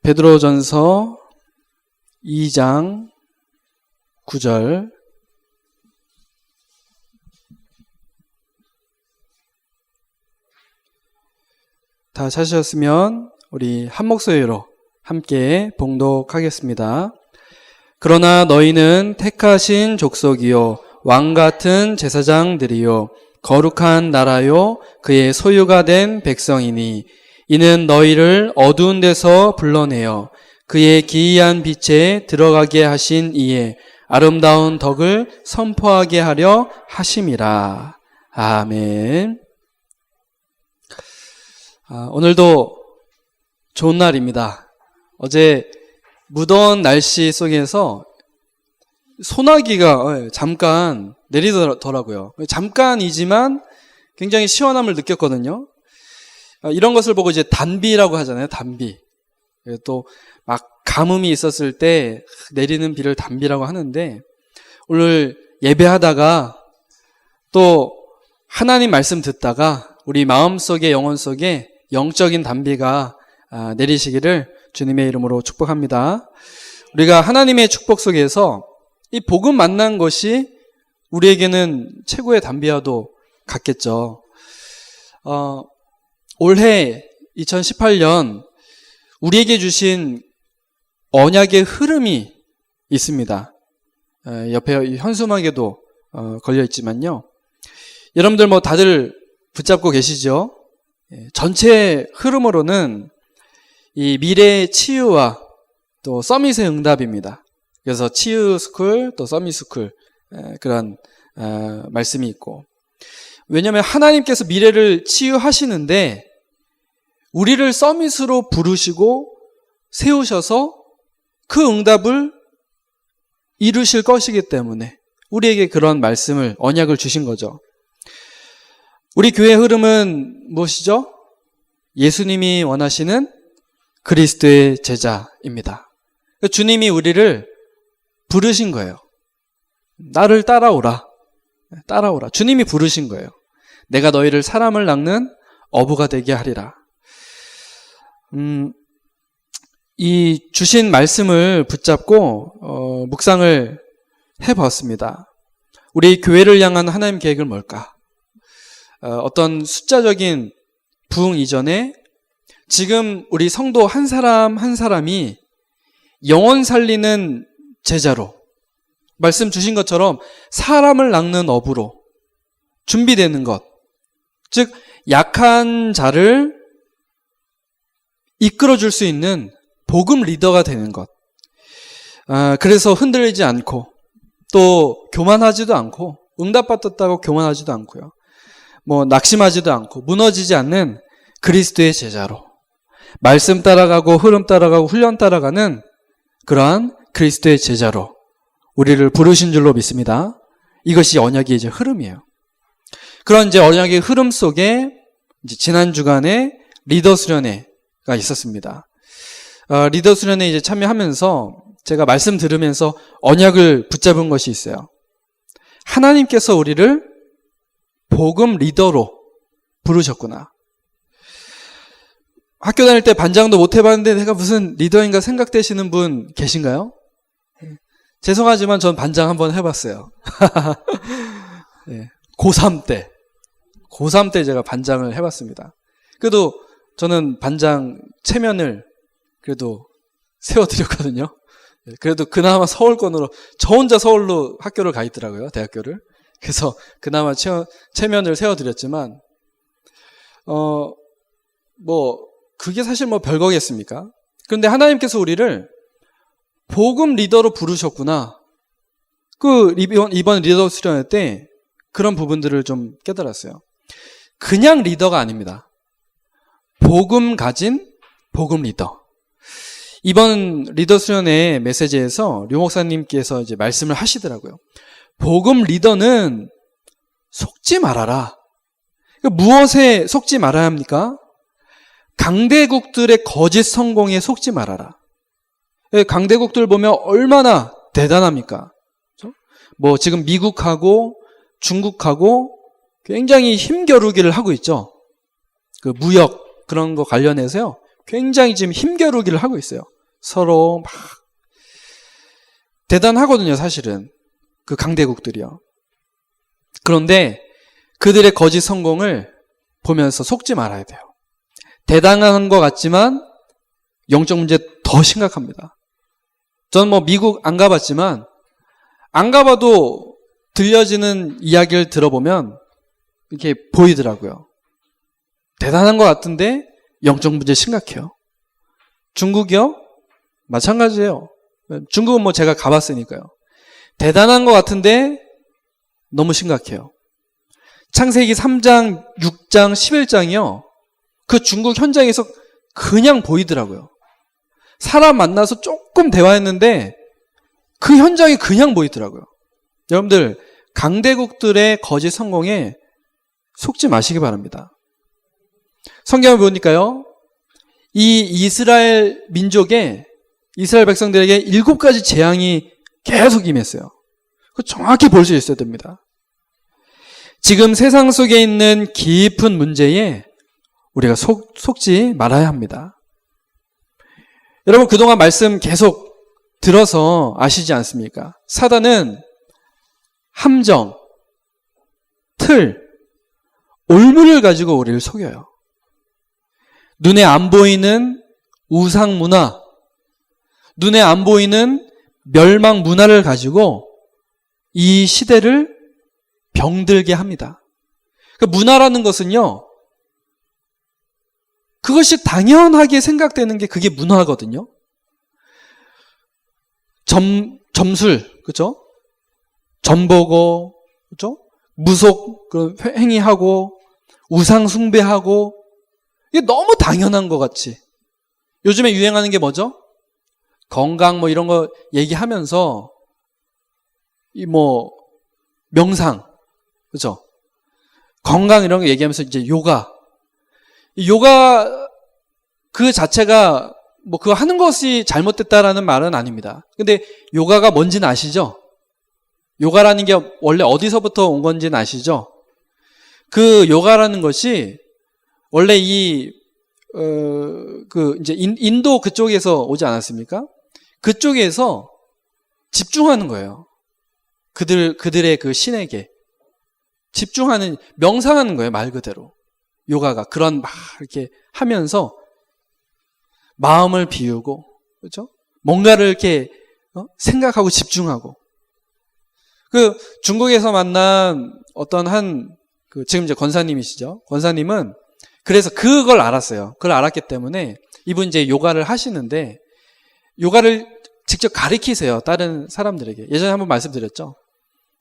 베드로전서 2장 9절. 다 찾으셨으면 우리 한 목소리로 함께 봉독하겠습니다. 그러나 너희는 택하신 족속이요 왕 같은 제사장들이요 거룩한 나라요 그의 소유가 된 백성이니 이는 너희를 어두운 데서 불러내어 그의 기이한 빛에 들어가게 하신 이의 아름다운 덕을 선포하게 하려 하심이라. 아멘. 오늘도 좋은 날입니다. 어제 무더운 날씨 속에서 소나기가 잠깐 내리더라고요. 잠깐이지만 굉장히 시원함을 느꼈거든요. 이런 것을 보고 이제 단비라고 하잖아요. 단비. 또 막 가뭄이 있었을 때 내리는 비를 단비라고 하는데, 오늘 예배하다가 또 하나님 말씀 듣다가 우리 마음속에 영혼 속에 영적인 단비가 내리시기를 주님의 이름으로 축복합니다. 우리가 하나님의 축복 속에서 이 복음 만난 것이 우리에게는 최고의 단비와도 같겠죠. 올해 2018년 우리에게 주신 언약의 흐름이 있습니다. 옆에 현수막에도 걸려있지만요. 여러분들 다들 붙잡고 계시죠? 전체 흐름으로는 이 미래의 치유와 또 서밋의 응답입니다. 그래서 치유 스쿨 또 서밋 스쿨 그런 말씀이 있고, 왜냐하면 하나님께서 미래를 치유하시는데 우리를 서밋으로 부르시고 세우셔서 그 응답을 이루실 것이기 때문에 우리에게 그런 말씀을, 언약을 주신 거죠. 우리 교회 흐름은 무엇이죠? 예수님이 원하시는 그리스도의 제자입니다. 주님이 우리를 부르신 거예요. 나를 따라오라. 따라오라. 주님이 부르신 거예요. 내가 너희를 사람을 낚는 어부가 되게 하리라. 이 주신 말씀을 붙잡고 묵상을 해봤습니다. 우리 교회를 향한 하나님 계획은 뭘까? 어떤 숫자적인 부흥 이전에 지금 우리 성도 한 사람 한 사람이 영혼 살리는 제자로, 말씀 주신 것처럼 사람을 낚는 어부로 준비되는 것, 즉 약한 자를 이끌어줄 수 있는 복음 리더가 되는 것. 그래서 흔들리지 않고 또 교만하지도 않고 응답받았다고 교만하지도 않고요. 낙심하지도 않고 무너지지 않는 그리스도의 제자로, 말씀 따라가고 흐름 따라가고 훈련 따라가는 그러한 그리스도의 제자로 우리를 부르신 줄로 믿습니다. 이것이 언약의 이제 흐름이에요. 그런 이제 언약의 흐름 속에 이제 지난 주간에 리더 수련회가 있었습니다. 리더 수련회에 이제 참여하면서 제가 말씀 들으면서 언약을 붙잡은 것이 있어요. 하나님께서 우리를 복음 리더로 부르셨구나. 학교 다닐 때 반장도 못 해봤는데 내가 무슨 리더인가 생각되시는 분 계신가요? 죄송하지만 전 반장 한번 해봤어요. 고3 때 제가 반장을 해봤습니다. 그래도 저는 반장 체면을 그래도 세워드렸거든요. 그래도 그나마 서울권으로, 저 혼자 서울로 학교를 가 있더라고요, 대학교를. 그래서 그나마 체면을 세워드렸지만, 그게 사실 별거겠습니까? 그런데 하나님께서 우리를 복음 리더로 부르셨구나. 이번 리더 수련회 때 그런 부분들을 좀 깨달았어요. 그냥 리더가 아닙니다. 복음 가진 복음 리더. 이번 리더 수련회 메시지에서 류 목사님께서 이제 말씀을 하시더라고요. 복음 리더는 속지 말아라. 무엇에 속지 말아야 합니까? 강대국들의 거짓 성공에 속지 말아라. 강대국들 보면 얼마나 대단합니까? 지금 미국하고 중국하고 굉장히 힘겨루기를 하고 있죠. 무역 그런 거 관련해서요. 굉장히 지금 힘겨루기를 하고 있어요. 서로 막 대단하거든요, 사실은. 그 강대국들이요. 그런데 그들의 거짓 성공을 보면서 속지 말아야 돼요. 대단한 것 같지만 영적 문제 더 심각합니다. 저는 뭐 미국 안 가봤지만 안 가봐도 들려지는 이야기를 들어보면 이렇게 보이더라고요. 대단한 것 같은데 영적 문제 심각해요. 중국이요? 마찬가지예요. 중국은 뭐 제가 가봤으니까요. 대단한 것 같은데 너무 심각해요. 창세기 3장, 6장, 11장이요. 그 중국 현장에서 그냥 보이더라고요. 사람 만나서 조금 대화했는데 그 현장이 그냥 보이더라고요. 여러분들 강대국들의 거짓 성공에 속지 마시기 바랍니다. 성경을 보니까요. 이 이스라엘 민족에 이스라엘 백성들에게 7가지 재앙이 계속 임했어요. 그거 정확히 볼 수 있어야 됩니다. 지금 세상 속에 있는 깊은 문제에 우리가 속지 말아야 합니다. 여러분 그동안 말씀 계속 들어서 아시지 않습니까? 사단은 함정, 틀, 올무를 가지고 우리를 속여요. 눈에 안 보이는 우상 문화, 눈에 안 보이는 멸망 문화를 가지고 이 시대를 병들게 합니다. 그 문화라는 것은요, 그것이 당연하게 생각되는 게 그게 문화거든요. 점술, 그죠? 점보고, 그죠? 무속 행위하고, 우상 숭배하고, 이게 너무 당연한 것 같이. 요즘에 유행하는 게 뭐죠? 건강 뭐 이런 거 얘기하면서, 명상, 그죠? 건강 이런 거 얘기하면서 이제 요가 그 자체가 뭐 그거 하는 것이 잘못됐다라는 말은 아닙니다. 근데 요가가 뭔지는 아시죠? 요가라는 게 원래 어디서부터 온 건지는 아시죠? 그 요가라는 것이 원래 이제 인도 그쪽에서 오지 않았습니까? 그쪽에서 집중하는 거예요. 그들의 그 신에게 집중하는, 명상하는 거예요, 말 그대로. 요가가 그런 막 이렇게 하면서 마음을 비우고, 그렇죠? 뭔가를 이렇게 생각하고 집중하고. 그 중국에서 만난 어떤 지금 이제 권사님이시죠? 권사님은 그래서 그걸 알았어요. 그걸 알았기 때문에 이분 이제 요가를 하시는데 요가를 직접 가르치세요. 다른 사람들에게. 예전에 한번 말씀드렸죠.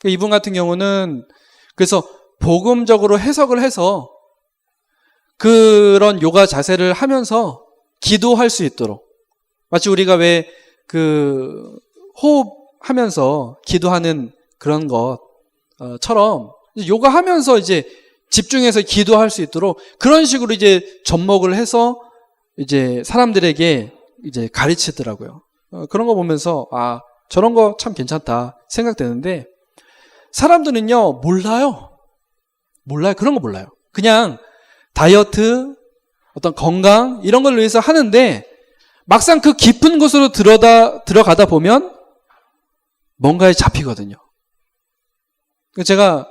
이분 같은 경우는 그래서 복음적으로 해석을 해서 그런 요가 자세를 하면서 기도할 수 있도록, 마치 우리가 왜 호흡하면서 기도하는 그런 것처럼 요가하면서 이제 집중해서 기도할 수 있도록 그런 식으로 이제 접목을 해서 이제 사람들에게 이제 가르치더라고요. 그런 거 보면서 저런 거 참 괜찮다 생각되는데, 사람들은요 몰라요. 그런 거 몰라요. 그냥 다이어트, 어떤 건강 이런 걸 위해서 하는데 막상 그 깊은 곳으로 들어가다 보면 뭔가에 잡히거든요. 제가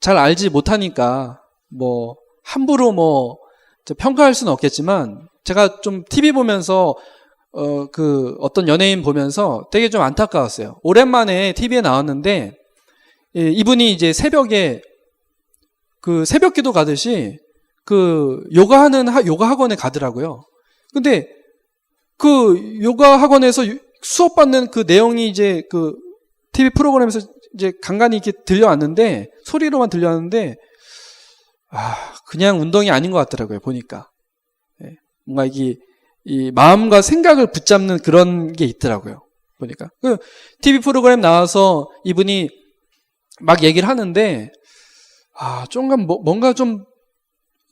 잘 알지 못하니까 함부로 평가할 수는 없겠지만, 제가 좀 TV 보면서 어떤 연예인 보면서 되게 좀 안타까웠어요. 오랜만에 TV에 나왔는데 이분이 이제 새벽에 새벽 기도 가듯이 요가하는 요가 학원에 가더라고요. 근데 요가 학원에서 수업 받는 그 내용이 이제 TV 프로그램에서 이제 간간히 이렇게 들려왔는데, 소리로만 들려왔는데, 그냥 운동이 아닌 것 같더라고요, 보니까. 뭔가 이 마음과 생각을 붙잡는 그런 게 있더라고요, 보니까. TV 프로그램 나와서 이분이 막 얘기를 하는데, 뭔가 좀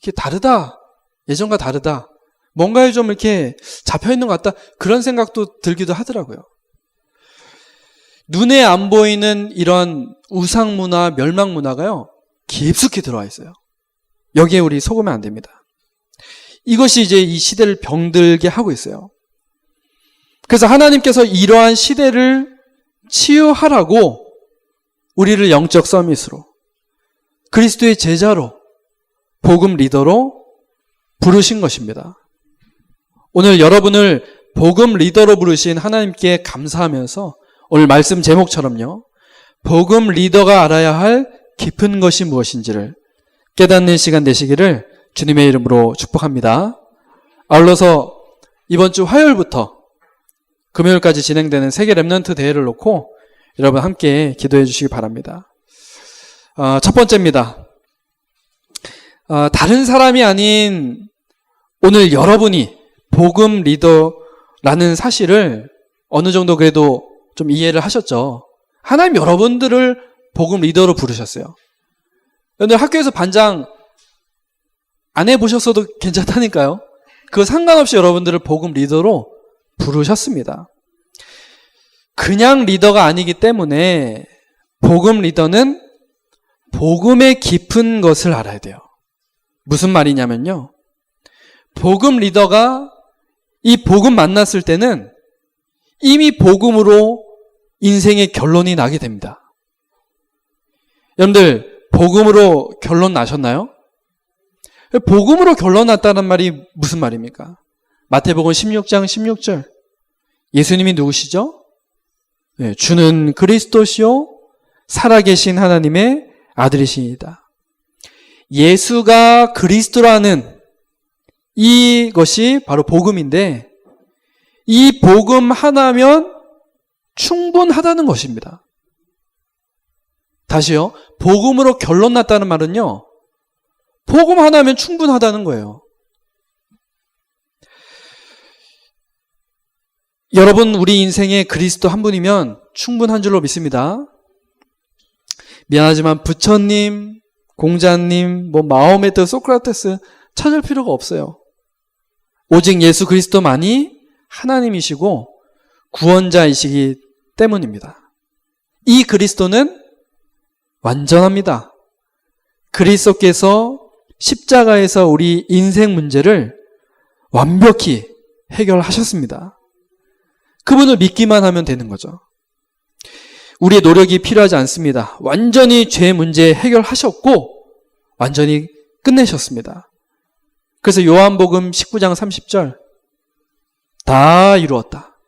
이렇게 다르다. 예전과 다르다. 뭔가에 좀 이렇게 잡혀있는 것 같다. 그런 생각도 들기도 하더라고요. 눈에 안 보이는 이런 우상문화, 멸망문화가요, 깊숙이 들어와 있어요. 여기에 우리 속으면 안 됩니다. 이것이 이제 이 시대를 병들게 하고 있어요. 그래서 하나님께서 이러한 시대를 치유하라고 우리를 영적 서밋으로, 그리스도의 제자로, 복음 리더로 부르신 것입니다. 오늘 여러분을 복음 리더로 부르신 하나님께 감사하면서 오늘 말씀 제목처럼요, 복음 리더가 알아야 할 깊은 것이 무엇인지를 깨닫는 시간 되시기를 주님의 이름으로 축복합니다. 아울러서 이번 주 화요일부터 금요일까지 진행되는 세계 렘넌트 대회를 놓고 여러분 함께 기도해 주시기 바랍니다. 첫 번째입니다. 다른 사람이 아닌 오늘 여러분이 복음 리더라는 사실을 어느 정도 그래도 좀 이해를 하셨죠? 하나님 여러분들을 복음 리더로 부르셨어요. 여러분들 학교에서 반장 안 해보셨어도 괜찮다니까요. 그거 상관없이 여러분들을 복음 리더로 부르셨습니다. 그냥 리더가 아니기 때문에 복음 리더는 복음의 깊은 것을 알아야 돼요. 무슨 말이냐면요, 복음 리더가 이 복음 만났을 때는 이미 복음으로 인생의 결론이 나게 됩니다. 여러분들 복음으로 결론 나셨나요? 복음으로 결론 났다는 말이 무슨 말입니까? 마태복음 16장 16절, 예수님이 누구시죠? 네, 주는 그리스도시요 살아계신 하나님의 아들이시니다. 예수가 그리스도라는 이것이 바로 복음인데, 이 복음 하나면 충분하다는 것입니다. 다시요, 복음으로 결론 났다는 말은요, 복음 하나면 충분하다는 거예요. 여러분, 우리 인생에 그리스도 한 분이면 충분한 줄로 믿습니다. 미안하지만 부처님, 공자님, 마호메트, 소크라테스 찾을 필요가 없어요. 오직 예수 그리스도만이 하나님이시고 구원자이시기 때문입니다. 이 그리스도는 완전합니다. 그리스도께서 십자가에서 우리 인생 문제를 완벽히 해결하셨습니다. 그분을 믿기만 하면 되는 거죠. 우리의 노력이 필요하지 않습니다. 완전히 죄 문제 해결하셨고 완전히 끝내셨습니다. 그래서 요한복음 19장 30절, 다 이루었다.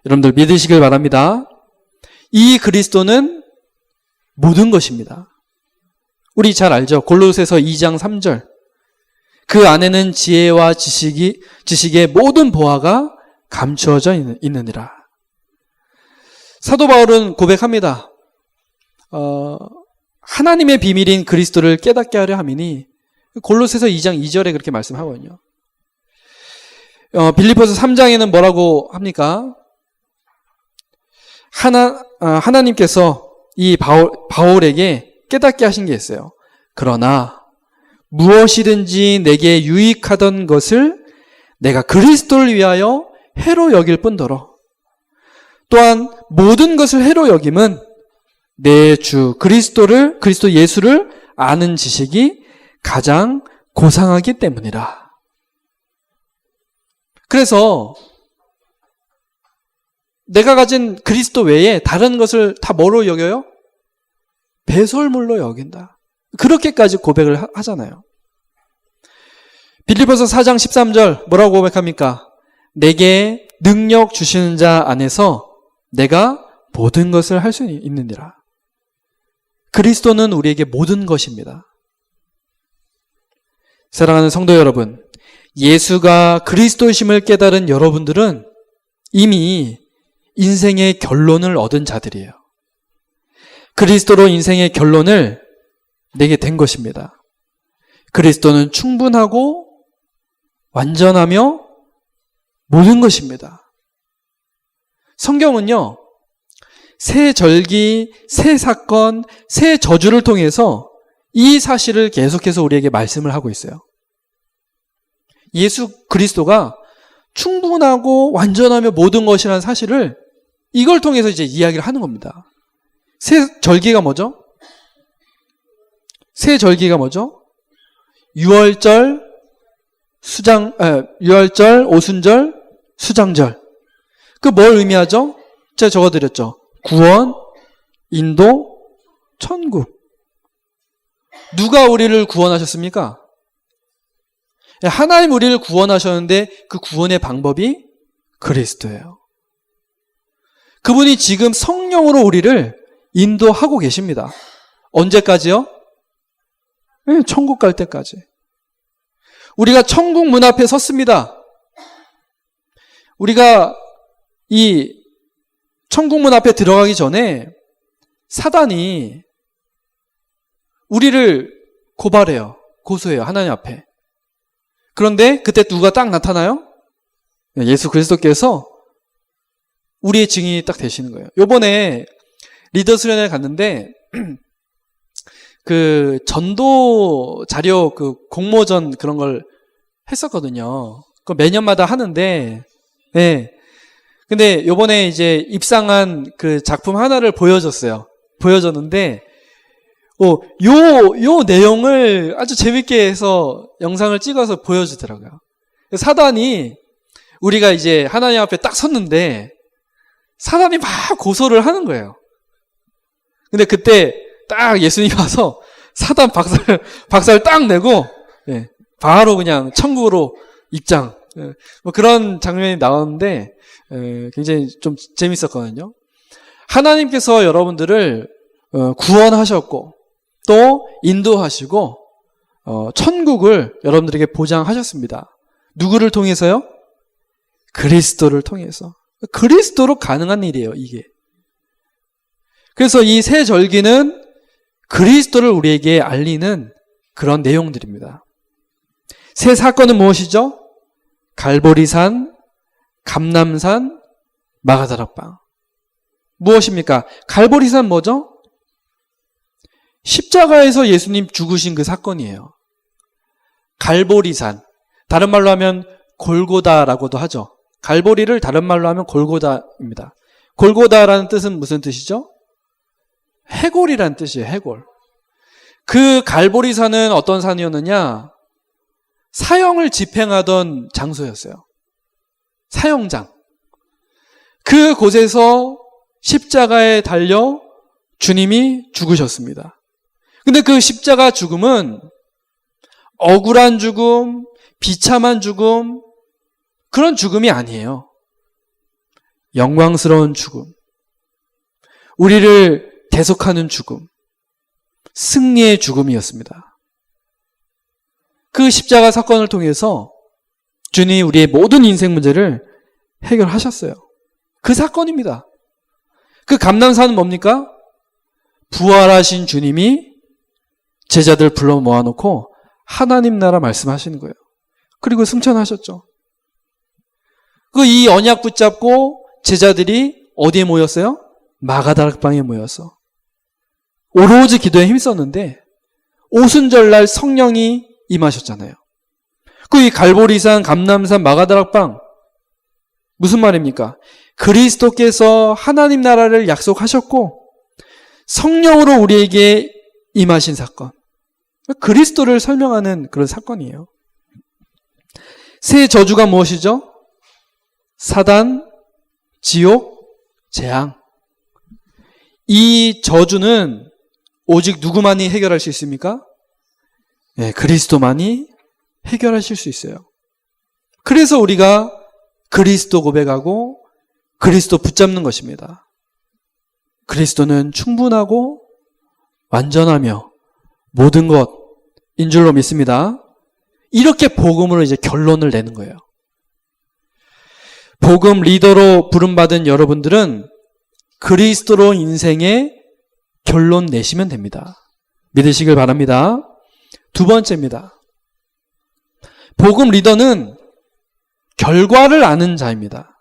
여러분들 믿으시길 바랍니다. 이 그리스도는 모든 것입니다. 우리 잘 알죠? 골로새서 2장 3절, 그 안에는 지혜와 지식의 모든 보화가 감추어져 있느니라. 사도 바울은 고백합니다. 하나님의 비밀인 그리스도를 깨닫게 하려 함이니, 골로새서 2장 2절에 그렇게 말씀하거든요. 빌립보서 3장에는 뭐라고 합니까? 하나님께서 이 바울에게 깨닫게 하신 게 있어요. 그러나 무엇이든지 내게 유익하던 것을 내가 그리스도를 위하여 해로 여길 뿐더러 또한 모든 것을 해로 여김은 내 주 그리스도 예수를 아는 지식이 가장 고상하기 때문이라. 그래서 내가 가진 그리스도 외에 다른 것을 다 뭐로 여겨요? 배설물로 여긴다. 그렇게까지 고백을 하잖아요. 빌립보서 4장 13절 뭐라고 고백합니까? 내게 능력 주시는 자 안에서 내가 모든 것을 할 수 있느니라. 그리스도는 우리에게 모든 것입니다. 사랑하는 성도 여러분, 예수가 그리스도이심을 깨달은 여러분들은 이미 인생의 결론을 얻은 자들이에요. 그리스도로 인생의 결론을 내게 된 것입니다. 그리스도는 충분하고 완전하며 모든 것입니다. 성경은요, 새 절기, 새 사건, 새 저주를 통해서 이 사실을 계속해서 우리에게 말씀을 하고 있어요. 예수 그리스도가 충분하고 완전하며 모든 것이라는 사실을 이걸 통해서 이제 이야기를 하는 겁니다. 새 절기가 뭐죠? 새 절기가 뭐죠? 유월절, 유월절, 오순절, 수장절. 그 뭘 의미하죠? 제가 적어드렸죠. 구원, 인도, 천국. 누가 우리를 구원하셨습니까? 하나님 우리를 구원하셨는데 그 구원의 방법이 그리스도예요. 그분이 지금 성령으로 우리를 인도하고 계십니다. 언제까지요? 네, 천국 갈 때까지. 우리가 천국 문 앞에 섰습니다. 우리가 이 천국 문 앞에 들어가기 전에 사단이 우리를 고발해요. 고소해요. 하나님 앞에. 그런데 그때 누가 딱 나타나요? 예수 그리스도께서 우리의 증인이 딱 되시는 거예요. 요번에 리더 수련회 갔는데 그 전도 자료 그 공모전 그런 걸 했었거든요. 그 매년마다 하는데, 네. 근데 요번에 이제 입상한 그 작품 하나를 보여줬어요. 보여줬는데, 요 내용을 아주 재밌게 해서 영상을 찍어서 보여주더라고요. 사단이 우리가 이제 하나님 앞에 딱 섰는데, 사단이 막 고소를 하는 거예요. 근데 그때 딱 예수님이 와서 사단 박살 딱 내고, 예, 바로 그냥 천국으로 입장. 예, 뭐 그런 장면이 나왔는데, 굉장히 좀 재밌었거든요. 하나님께서 여러분들을 구원하셨고, 또 인도하시고, 천국을 여러분들에게 보장하셨습니다. 누구를 통해서요? 그리스도를 통해서. 그리스도로 가능한 일이에요, 이게. 그래서 이 새 절기는 그리스도를 우리에게 알리는 그런 내용들입니다. 새 사건은 무엇이죠? 갈보리산, 감람산, 마가다락방. 무엇입니까? 갈보리산 뭐죠? 십자가에서 예수님 죽으신 그 사건이에요. 갈보리산. 다른 말로 하면 골고다라고도 하죠. 갈보리를 다른 말로 하면 골고다입니다. 골고다라는 뜻은 무슨 뜻이죠? 해골이란 뜻이에요. 해골. 그 갈보리산은 어떤 산이었느냐? 사형을 집행하던 장소였어요. 사형장. 그 곳에서 십자가에 달려 주님이 죽으셨습니다. 근데 그 십자가 죽음은 억울한 죽음, 비참한 죽음, 그런 죽음이 아니에요. 영광스러운 죽음. 우리를 대속하는 죽음. 승리의 죽음이었습니다. 그 십자가 사건을 통해서 주님이 우리의 모든 인생 문제를 해결하셨어요. 그 사건입니다. 그 감람산은 뭡니까? 부활하신 주님이 제자들 불러 모아놓고 하나님 나라 말씀하시는 거예요. 그리고 승천하셨죠. 이 언약 붙잡고 제자들이 어디에 모였어요? 마가다락방에 모여서 오로지 기도에 힘썼는데 오순절날 성령이 임하셨잖아요. 이 갈보리산, 감람산, 마가다락방 무슨 말입니까? 그리스도께서 하나님 나라를 약속하셨고 성령으로 우리에게 임하신 사건. 그리스도를 설명하는 그런 사건이에요. 새 저주가 무엇이죠? 사단, 지옥, 재앙. 이 저주는 오직 누구만이 해결할 수 있습니까? 네, 그리스도만이 해결하실 수 있어요. 그래서 우리가 그리스도 고백하고 그리스도 붙잡는 것입니다. 그리스도는 충분하고 완전하며 모든 것인 줄로 믿습니다. 이렇게 복음으로 이제 결론을 내는 거예요. 복음 리더로 부름받은 여러분들은 그리스도로 인생의 결론 내시면 됩니다. 믿으시길 바랍니다. 두 번째입니다. 복음 리더는 결과를 아는 자입니다.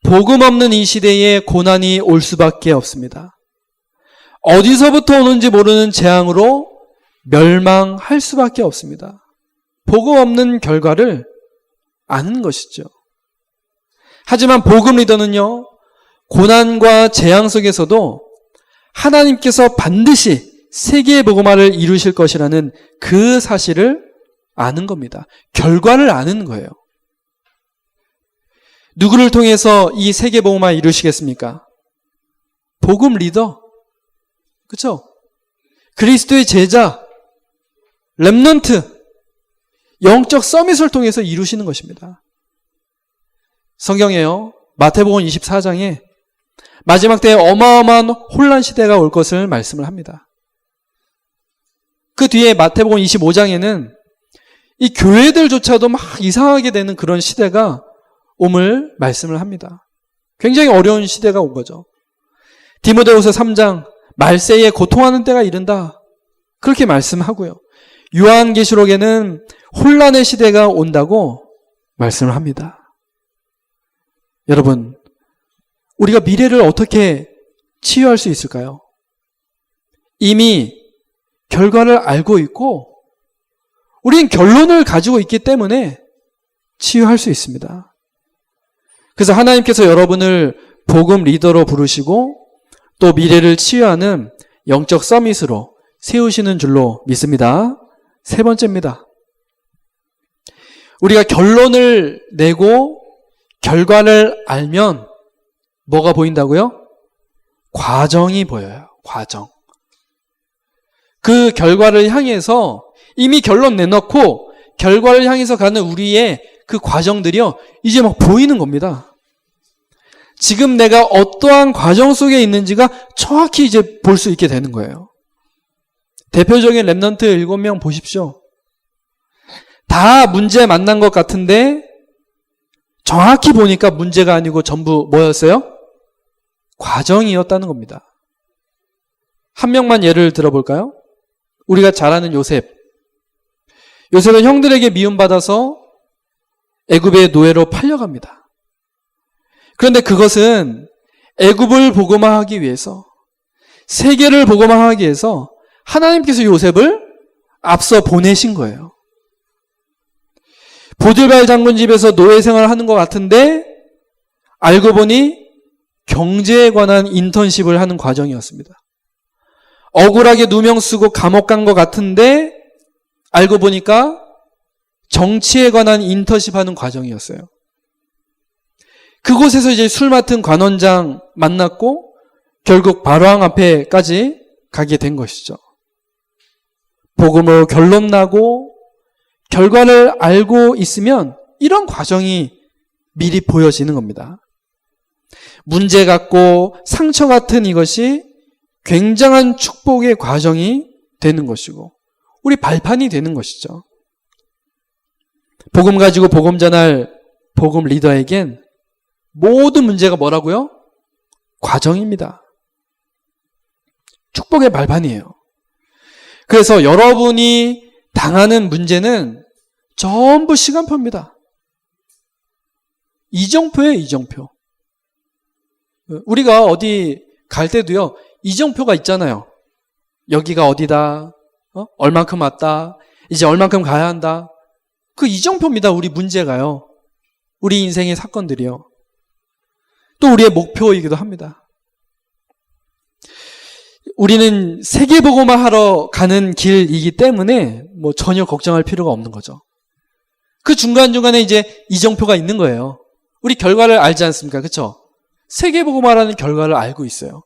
복음 없는 이 시대에 고난이 올 수밖에 없습니다. 어디서부터 오는지 모르는 재앙으로 멸망할 수밖에 없습니다. 복음 없는 결과를 아는 것이죠. 하지만 복음 리더는요, 고난과 재앙 속에서도 하나님께서 반드시 세계의 복음화를 이루실 것이라는 그 사실을 아는 겁니다. 결과를 아는 거예요. 누구를 통해서 이 세계복음화 이루시겠습니까? 복음 리더. 그렇죠? 그리스도의 제자, 렘넌트, 영적 서밋을 통해서 이루시는 것입니다. 성경에요. 마태복음 24장에 마지막 때에 어마어마한 혼란 시대가 올 것을 말씀을 합니다. 그 뒤에 마태복음 25장에는 이 교회들조차도 막 이상하게 되는 그런 시대가 옴을 말씀을 합니다. 굉장히 어려운 시대가 온 거죠. 디모데후서 3장 말세에 고통하는 때가 이른다. 그렇게 말씀하고요. 요한계시록에는 혼란의 시대가 온다고 말씀을 합니다. 여러분, 우리가 미래를 어떻게 치유할 수 있을까요? 이미 결과를 알고 있고 우린 결론을 가지고 있기 때문에 치유할 수 있습니다. 그래서 하나님께서 여러분을 복음 리더로 부르시고 또 미래를 치유하는 영적 서밋으로 세우시는 줄로 믿습니다. 세 번째입니다. 우리가 결론을 내고 결과를 알면 뭐가 보인다고요? 과정이 보여요. 과정. 그 결과를 향해서 이미 결론 내놓고 결과를 향해서 가는 우리의 그 과정들이요. 이제 막 보이는 겁니다. 지금 내가 어떠한 과정 속에 있는지가 정확히 이제 볼 수 있게 되는 거예요. 대표적인 렘넌트 7명 보십시오. 다 문제 만난 것 같은데 정확히 보니까 문제가 아니고 전부 뭐였어요? 과정이었다는 겁니다. 한 명만 예를 들어볼까요? 우리가 잘 아는 요셉. 요셉은 형들에게 미움받아서 애굽의 노예로 팔려갑니다. 그런데 그것은 애굽을 복음화하기 위해서, 세계를 복음화하기 위해서 하나님께서 요셉을 앞서 보내신 거예요. 보딜발 장군 집에서 노예 생활을 하는 것 같은데 알고 보니 경제에 관한 인턴십을 하는 과정이었습니다. 억울하게 누명 쓰고 감옥 간 것 같은데 알고 보니까 정치에 관한 인턴십 하는 과정이었어요. 그곳에서 이제 술 맡은 관원장 만났고 결국 바로왕 앞에까지 가게 된 것이죠. 복음으로 결론 나고 결과를 알고 있으면 이런 과정이 미리 보여지는 겁니다. 문제 같고 상처 같은 이것이 굉장한 축복의 과정이 되는 것이고 우리 발판이 되는 것이죠. 복음 가지고 복음 전할 복음 리더에겐 모든 문제가 뭐라고요? 과정입니다. 축복의 발판이에요. 그래서 여러분이 당하는 문제는 전부 시간표입니다. 이정표예요, 이정표. 우리가 어디 갈 때도요, 이정표가 있잖아요. 여기가 어디다, 얼만큼 왔다, 이제 얼만큼 가야 한다. 그 이정표입니다, 우리 문제가요. 우리 인생의 사건들이요. 또 우리의 목표이기도 합니다. 우리는 세계복음화 하러 가는 길이기 때문에 뭐 전혀 걱정할 필요가 없는 거죠. 그 중간중간에 이제 이정표가 있는 거예요. 우리 결과를 알지 않습니까? 그렇죠? 세계복음화라는 결과를 알고 있어요.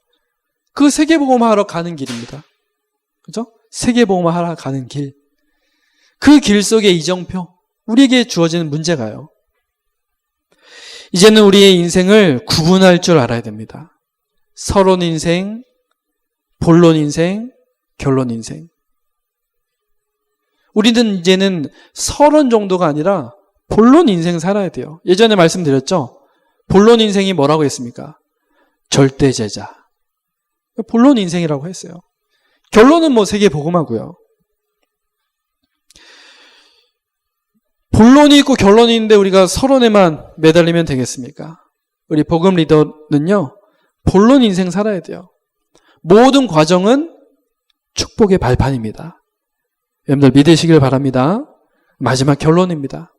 그 세계복음화 하러 가는 길입니다. 그렇죠? 세계복음화 하러 가는 길. 그 길 속의 이정표. 우리에게 주어지는 문제가요. 이제는 우리의 인생을 구분할 줄 알아야 됩니다. 서론 인생, 본론 인생, 결론 인생. 우리는 이제는 서론 정도가 아니라 본론 인생 살아야 돼요. 예전에 말씀드렸죠? 본론 인생이 뭐라고 했습니까? 절대제자. 본론 인생이라고 했어요. 결론은 뭐 세계 복음하고요. 본론이 있고 결론이 있는데 우리가 서론에만 매달리면 되겠습니까? 우리 복음 리더는요, 본론 인생 살아야 돼요. 모든 과정은 축복의 발판입니다. 여러분들 믿으시길 바랍니다. 마지막 결론입니다.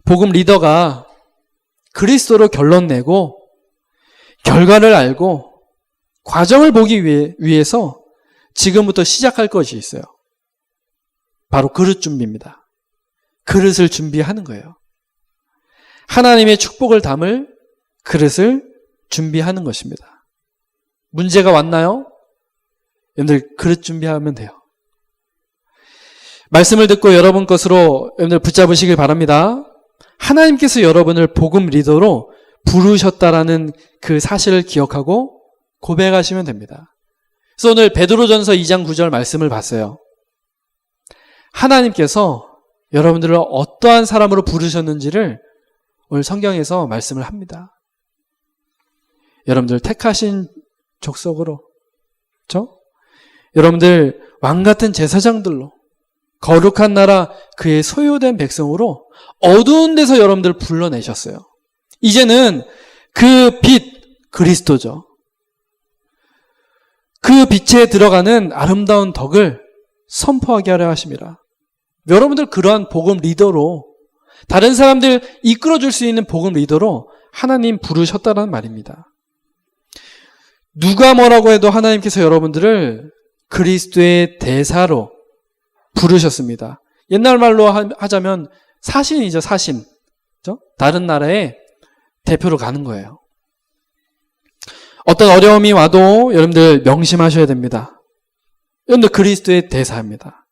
복음 리더가 그리스도로 결론 내고 결과를 알고 과정을 보기 위해서 지금부터 시작할 것이 있어요. 바로 그릇 준비입니다. 그릇을 준비하는 거예요. 하나님의 축복을 담을 그릇을 준비하는 것입니다. 문제가 왔나요? 여러분들 그릇 준비하면 돼요. 말씀을 듣고 여러분 것으로 여러분들 붙잡으시길 바랍니다. 하나님께서 여러분을 복음 리더로 부르셨다라는 그 사실을 기억하고 고백하시면 됩니다. 그래서 오늘 베드로전서 2장 9절 말씀을 봤어요. 하나님께서 여러분들을 어떠한 사람으로 부르셨는지를 오늘 성경에서 말씀을 합니다. 여러분들 택하신 족속으로, 그렇죠? 여러분들 왕같은 제사장들로, 거룩한 나라 그의 소유된 백성으로 어두운 데서 여러분들 불러내셨어요. 이제는 그 빛, 그리스도죠. 그 빛에 들어가는 아름다운 덕을 선포하게 하려 하십니다. 여러분들 그러한 복음 리더로, 다른 사람들 이끌어줄 수 있는 복음 리더로 하나님 부르셨다는 말입니다. 누가 뭐라고 해도 하나님께서 여러분들을 그리스도의 대사로 부르셨습니다. 옛날 말로 하자면 사신이죠, 사신. 그렇죠? 다른 나라의 대표로 가는 거예요. 어떤 어려움이 와도 여러분들 명심하셔야 됩니다. 여러분들 그리스도의 대사입니다.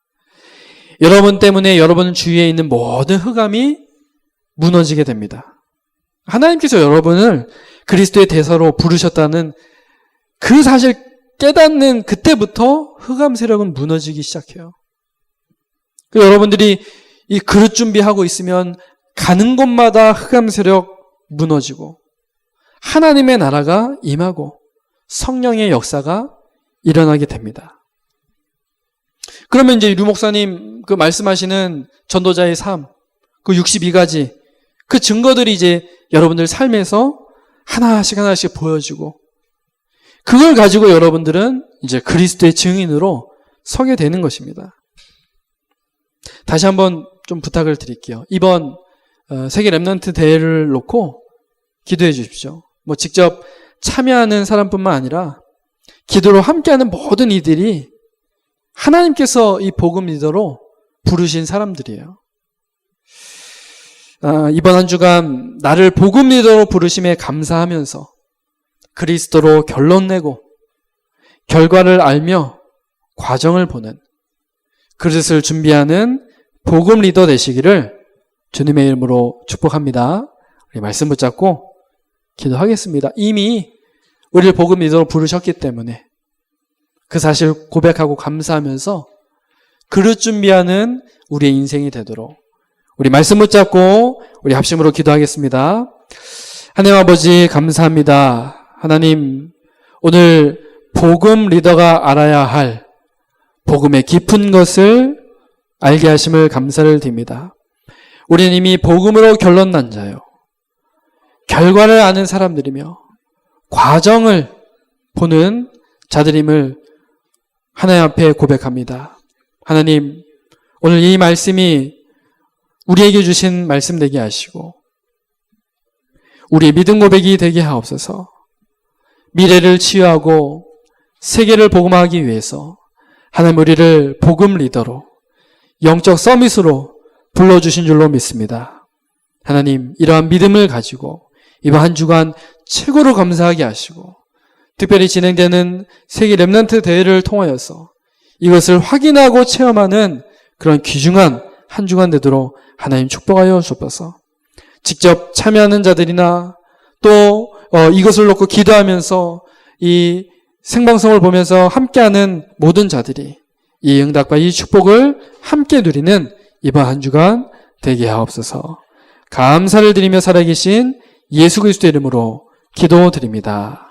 여러분 때문에 여러분 주위에 있는 모든 흑암이 무너지게 됩니다. 하나님께서 여러분을 그리스도의 대사로 부르셨다는 그 사실 깨닫는 그때부터 흑암 세력은 무너지기 시작해요. 여러분들이 이 그릇 준비하고 있으면 가는 곳마다 흑암 세력 무너지고 하나님의 나라가 임하고 성령의 역사가 일어나게 됩니다. 그러면 이제 류 목사님 그 말씀하시는 전도자의 삶, 그 62가지 그 증거들이 이제 여러분들 삶에서 하나씩 하나씩 보여지고 그걸 가지고 여러분들은 이제 그리스도의 증인으로 서게 되는 것입니다. 다시 한번 좀 부탁을 드릴게요. 이번 세계 렘넌트 대회를 놓고 기도해 주십시오. 뭐 직접 참여하는 사람뿐만 아니라 기도로 함께하는 모든 이들이 하나님께서 이 복음 리더로 부르신 사람들이에요. 이번 한 주간 나를 복음 리더로 부르심에 감사하면서 그리스도로 결론 내고 결과를 알며 과정을 보는 그릇을 준비하는 복음 리더 되시기를 주님의 이름으로 축복합니다. 우리 말씀 붙잡고 기도하겠습니다. 이미 우리를 복음 리더로 부르셨기 때문에 그 사실 고백하고 감사하면서 그릇 준비하는 우리의 인생이 되도록 우리 말씀 붙잡고 우리 합심으로 기도하겠습니다. 하나님 아버지 감사합니다. 하나님 오늘 복음 리더가 알아야 할 복음의 깊은 것을 알게 하심을 감사를 드립니다. 우리는 이미 복음으로 결론 난 자요. 결과를 아는 사람들이며 과정을 보는 자들임을 하나님 앞에 고백합니다. 하나님, 오늘 이 말씀이 우리에게 주신 말씀 되게 하시고 우리의 믿음 고백이 되게 하옵소서. 미래를 치유하고 세계를 복음하기 위해서 하나님 우리를 복음 리더로 영적 서밋으로 불러주신 줄로 믿습니다. 하나님 이러한 믿음을 가지고 이번 한 주간 최고로 감사하게 하시고 특별히 진행되는 세계 렘넌트 대회를 통하여서 이것을 확인하고 체험하는 그런 귀중한 한 주간 되도록 하나님 축복하여 주옵소서. 직접 참여하는 자들이나 또 이것을 놓고 기도하면서 이 생방송을 보면서 함께하는 모든 자들이 이 응답과 이 축복을 함께 누리는 이번 한 주간 되게 하옵소서. 감사를 드리며 살아계신 예수 그리스도의 이름으로 기도드립니다.